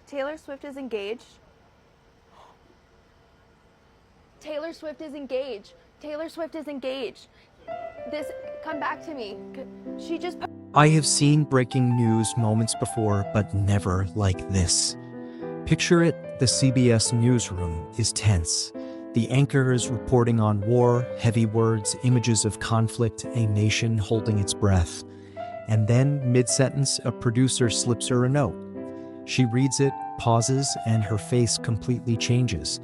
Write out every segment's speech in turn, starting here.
Taylor Swift is engaged. Taylor Swift is engaged. Taylor Swift is engaged. Come back to me. She just. I have seen breaking news moments before, but never like this. Picture it, the CBS newsroom is tense. The anchor is reporting on war, heavy words, images of conflict, a nation holding its breath. And then, mid-sentence, a producer slips her a note. She reads it, pauses, and her face completely changes.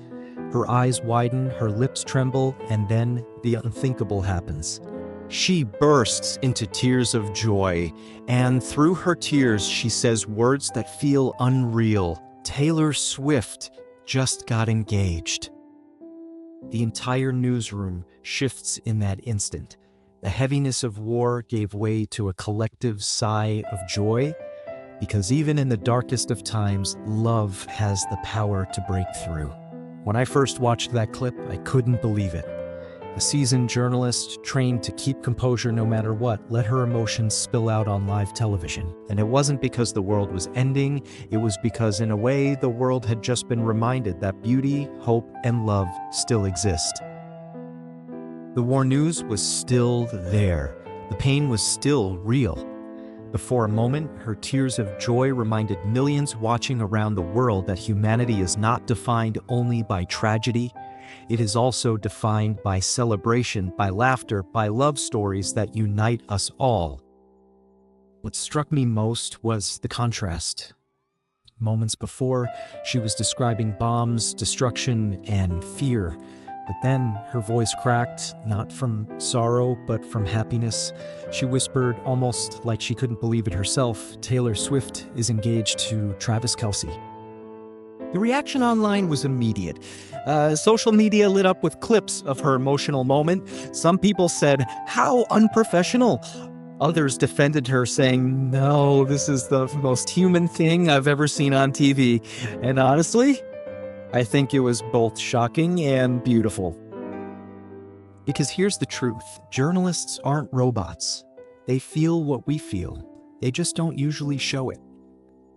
Her eyes widen, her lips tremble, and then the unthinkable happens. She bursts into tears of joy, and through her tears she says words that feel unreal. Taylor Swift just got engaged. The entire newsroom shifts in that instant. The heaviness of war gave way to a collective sigh of joy, because even in the darkest of times, love has the power to break through. When I first watched that clip, I couldn't believe it. A seasoned journalist, trained to keep composure no matter what, let her emotions spill out on live television. And it wasn't because the world was ending, it was because, in a way, the world had just been reminded that beauty, hope, and love still exist. The war news was still there. The pain was still real. But for a moment, her tears of joy reminded millions watching around the world that humanity is not defined only by tragedy. It is also defined by celebration, by laughter, by love stories that unite us all. What struck me most was the contrast. Moments before, she was describing bombs, destruction, and fear. But then her voice cracked, not from sorrow, but from happiness. She whispered, almost like she couldn't believe it herself, Taylor Swift is engaged to Travis Kelce. The reaction online was immediate. Social media lit up with clips of her emotional moment. Some people said, "How unprofessional." Others defended her, saying, "No, this is the most human thing I've ever seen on TV." And honestly, I think it was both shocking and beautiful. Because here's the truth. Journalists aren't robots. They feel what we feel. They just don't usually show it.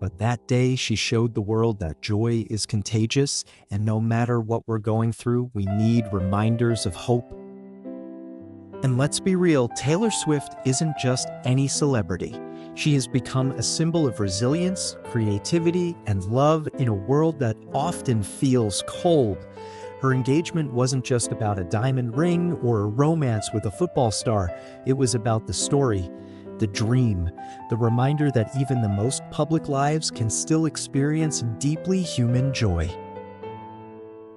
But that day, she showed the world that joy is contagious, and no matter what we're going through, we need reminders of hope. And let's be real, Taylor Swift isn't just any celebrity. She has become a symbol of resilience, creativity, and love in a world that often feels cold. Her engagement wasn't just about a diamond ring or a romance with a football star. It was about the story, the dream, the reminder that even the most public lives can still experience deeply human joy.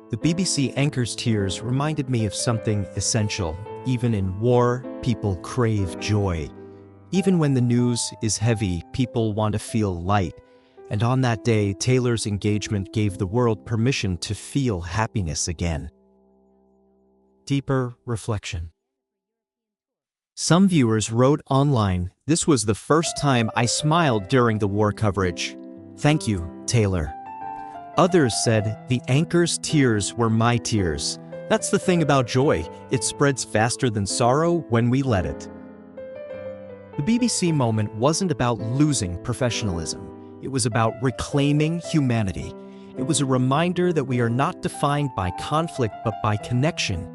The BBC anchor's tears reminded me of something essential. Even in war, people crave joy. Even when the news is heavy, people want to feel light. And on that day, Taylor's engagement gave the world permission to feel happiness again. Deeper reflection. Some viewers wrote online, "This was the first time I smiled during the war coverage. Thank you, Taylor." Others said, "The anchor's tears were my tears." That's the thing about joy. It spreads faster than sorrow when we let it. The BBC moment wasn't about losing professionalism. It was about reclaiming humanity. It was a reminder that we are not defined by conflict but by connection.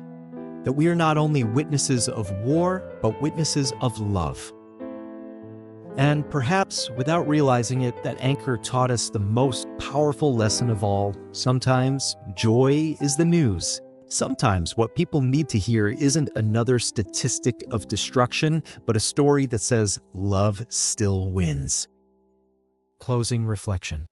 That we are not only witnesses of war, but witnesses of love. And perhaps, without realizing it, that anchor taught us the most powerful lesson of all. Sometimes, joy is the news. Sometimes what people need to hear isn't another statistic of destruction, but a story that says love still wins. Closing reflection.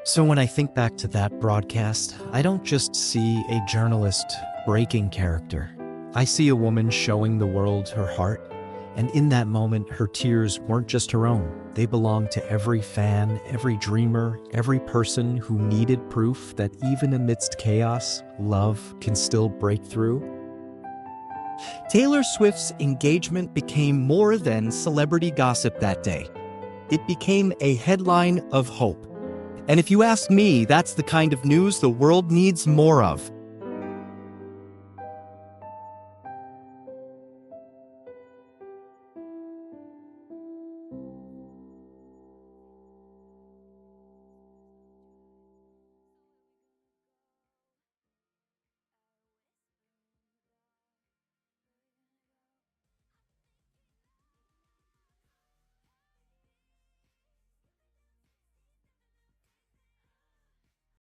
So when I think back to that broadcast, I don't just see a journalist breaking character. I see a woman showing the world her heart. And in that moment, her tears weren't just her own. They belonged to every fan, every dreamer, every person who needed proof that even amidst chaos, love can still break through. Taylor Swift's engagement became more than celebrity gossip that day. It became a headline of hope. And if you ask me, that's the kind of news the world needs more of.